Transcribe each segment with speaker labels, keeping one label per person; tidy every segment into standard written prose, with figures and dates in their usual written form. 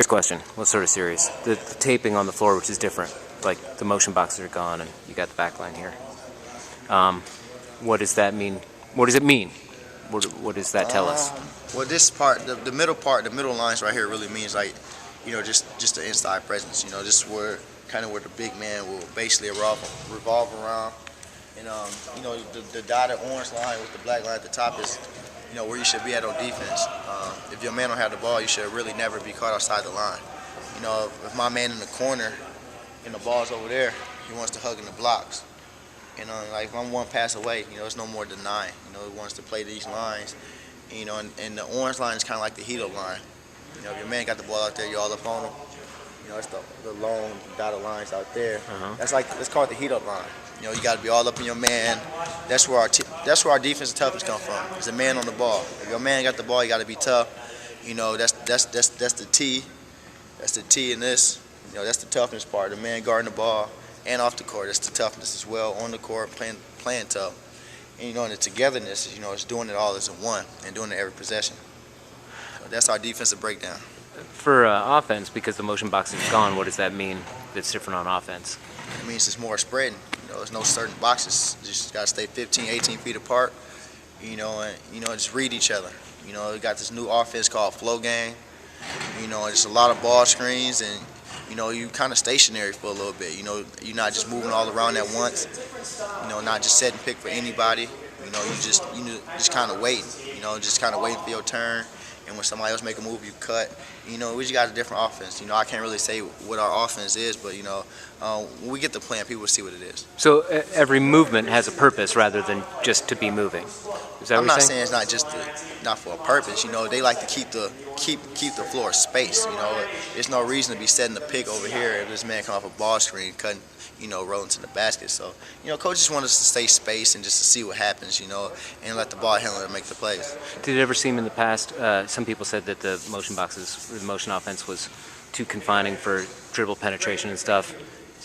Speaker 1: serious question. What sort of serious? The taping on the floor, which is different. Like the motion boxes are gone, and you got the back line here. What does that mean? What does it mean? What does that tell us?
Speaker 2: Well, this part, the middle part, the middle lines right here really means like, just the inside presence. This is where where the big man will basically revolve around. And the dotted orange line with the black line at the top is, where you should be at on defense. If your man don't have the ball, you should really never be caught outside the line. If my man in the corner and the ball's over there, he wants to hug in the blocks. Like if I'm one pass away, it's no more denying. He wants to play these lines. And the orange line is kind of like the heat-up line. If your man got the ball out there, you're all up on him. It's the long dotted lines out there. Let's call it the heat-up line. You got to be all up in your man. That's where our defensive toughness comes from. It's a man on the ball. If your man got the ball, you got to be tough. That's the T. That's the T in this. That's the toughness part. The man guarding the ball and off the court. That's the toughness as well. On the court, playing tough. And and the togetherness is it's doing it all as a one and doing it every possession. So that's our defensive breakdown.
Speaker 1: For offense, because the motion box is gone, what does that mean that's different on offense?
Speaker 2: It means it's more spreading. There's no certain boxes. You just got to stay 15, 18 feet apart, and just read each other. We got this new offense called flow game. It's a lot of ball screens, and you kind of stationary for a little bit. You're not just moving all around at once. Not just set and pick for anybody. You just kind of waiting. Just kind of waiting for your turn. And when somebody else make a move, you cut. We just got a different offense. I can't really say what our offense is, but when we get the plan, people will see what it is.
Speaker 1: So every movement has a purpose rather than just to be moving. Is that
Speaker 2: I'm
Speaker 1: what you're
Speaker 2: not
Speaker 1: saying?
Speaker 2: saying it's not just not for a purpose. They like to keep the floor space. There's no reason to be setting the pick over here if this man come off a ball screen, cutting, rolling to the basket. So coaches want us to stay space and just to see what happens, and let the ball handler make the plays.
Speaker 1: Did it ever seem in the past? Some people said that the motion boxes, or the motion offense, was too confining for dribble penetration and stuff.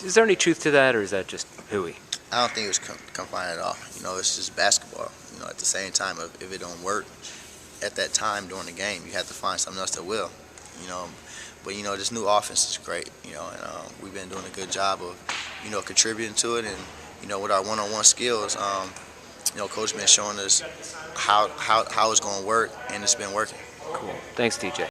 Speaker 1: Is there any truth to that, or is that just hooey?
Speaker 2: I don't think it was confined at all. It's just basketball. At the same time, if it don't work at that time during the game, you have to find something else that will. But this new offense is great. And we've been doing a good job of, contributing to it, and with our one-on-one skills, coach been showing us how it's going to work, and it's been working.
Speaker 1: Cool. Thanks, DJ.